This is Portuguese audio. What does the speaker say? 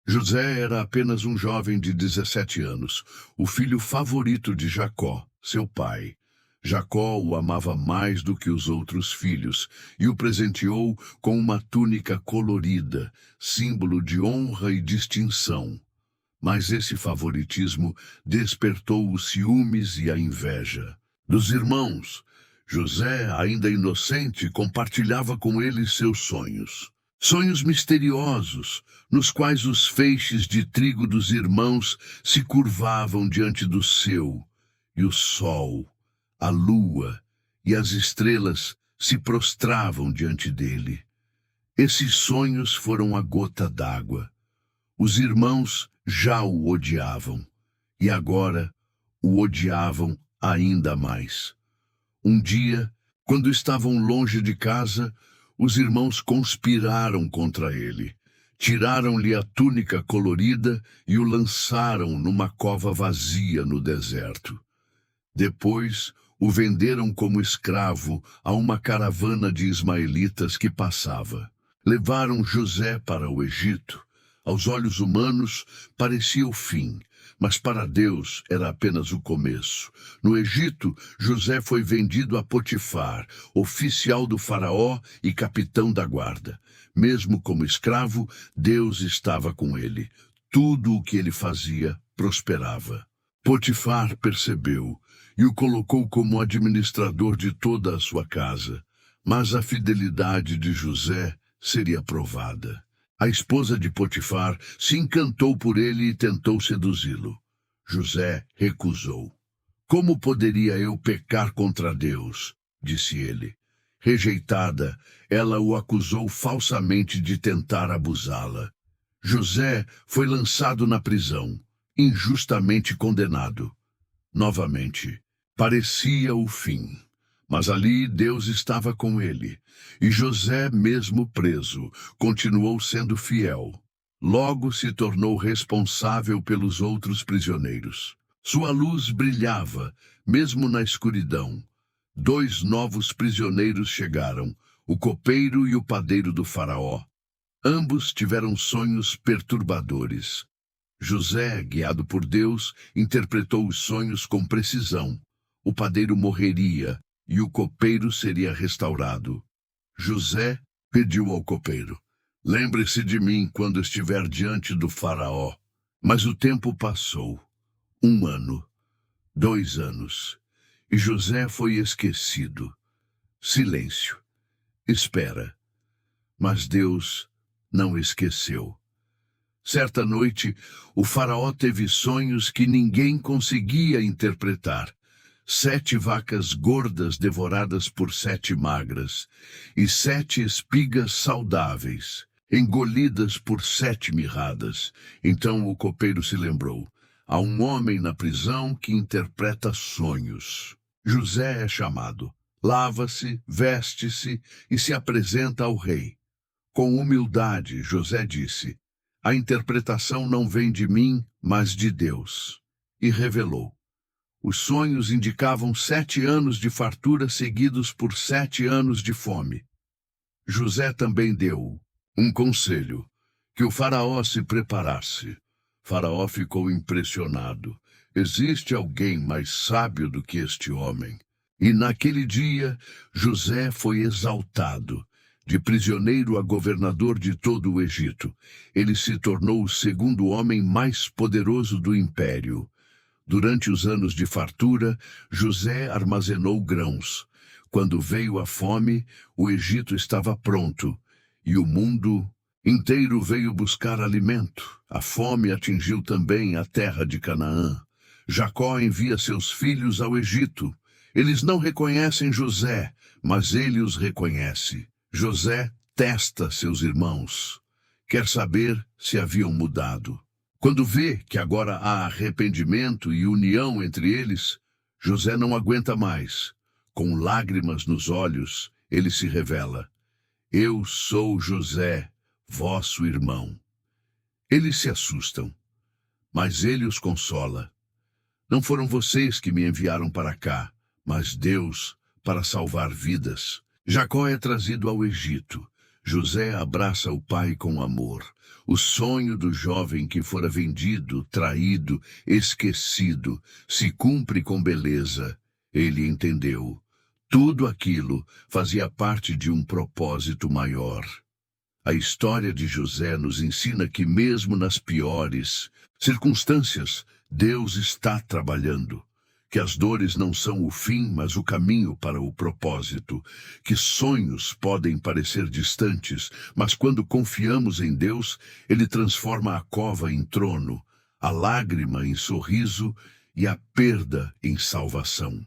José era apenas um jovem de 17 anos, o filho favorito de Jacó, seu pai. Jacó o amava mais do que os outros filhos e o presenteou com uma túnica colorida, símbolo de honra e distinção. Mas esse favoritismo despertou os ciúmes e a inveja dos irmãos. José, ainda inocente, compartilhava com eles seus sonhos. Sonhos misteriosos, nos quais os feixes de trigo dos irmãos se curvavam diante do seu, e o sol, a lua e as estrelas se prostravam diante dele. Esses sonhos foram a gota d'água. Os irmãos já o odiavam, e agora o odiavam ainda mais. Um dia, quando estavam longe de casa, os irmãos conspiraram contra ele. Tiraram-lhe a túnica colorida e o lançaram numa cova vazia no deserto. Depois, o venderam como escravo a uma caravana de ismaelitas que passava. Levaram José para o Egito. Aos olhos humanos, parecia o fim, mas para Deus era apenas o começo. No Egito, José foi vendido a Potifar, oficial do faraó e capitão da guarda. Mesmo como escravo, Deus estava com ele. Tudo o que ele fazia prosperava. Potifar percebeu e o colocou como administrador de toda a sua casa. Mas a fidelidade de José seria provada. A esposa de Potifar se encantou por ele e tentou seduzi-lo. José recusou. Como poderia eu pecar contra Deus? Disse ele. Rejeitada, ela o acusou falsamente de tentar abusá-la. José foi lançado na prisão, injustamente condenado. Novamente, parecia o fim. Mas ali Deus estava com ele, e José, mesmo preso, continuou sendo fiel. Logo se tornou responsável pelos outros prisioneiros. Sua luz brilhava, mesmo na escuridão. 2 novos prisioneiros chegaram, o copeiro e o padeiro do faraó. Ambos tiveram sonhos perturbadores. José, guiado por Deus, interpretou os sonhos com precisão. O padeiro morreria e o copeiro seria restaurado. José pediu ao copeiro: lembre-se de mim quando estiver diante do faraó. Mas o tempo passou. 1 ano, 2 anos, e José foi esquecido. Silêncio. Espera. Mas Deus não esqueceu. Certa noite, o faraó teve sonhos que ninguém conseguia interpretar. 7 vacas gordas devoradas por 7 magras, e 7 espigas saudáveis, engolidas por 7 mirradas. Então o copeiro se lembrou: há um homem na prisão que interpreta sonhos. José é chamado, lava-se, veste-se e se apresenta ao rei. Com humildade, José disse: a interpretação não vem de mim, mas de Deus. E revelou. Os sonhos indicavam 7 anos de fartura seguidos por 7 anos de fome. José também deu um conselho: que o faraó se preparasse. Faraó ficou impressionado. Existe alguém mais sábio do que este homem? E naquele dia, José foi exaltado. De prisioneiro a governador de todo o Egito, ele se tornou o 2º homem mais poderoso do império. Durante os anos de fartura, José armazenou grãos. Quando veio a fome, o Egito estava pronto, e o mundo inteiro veio buscar alimento. A fome atingiu também a terra de Canaã. Jacó envia seus filhos ao Egito. Eles não reconhecem José, mas ele os reconhece. José testa seus irmãos. Quer saber se haviam mudado. Quando vê que agora há arrependimento e união entre eles, José não aguenta mais. Com lágrimas nos olhos, ele se revela: eu sou José, vosso irmão. Eles se assustam, mas ele os consola. Não foram vocês que me enviaram para cá, mas Deus para salvar vidas. Jacó é trazido ao Egito. José abraça o pai com amor. O sonho do jovem que fora vendido, traído, esquecido, se cumpre com beleza. Ele entendeu. Tudo aquilo fazia parte de um propósito maior. A história de José nos ensina que mesmo nas piores circunstâncias, Deus está trabalhando. Que as dores não são o fim, mas o caminho para o propósito. Que sonhos podem parecer distantes, mas quando confiamos em Deus, Ele transforma a cova em trono, a lágrima em sorriso e a perda em salvação.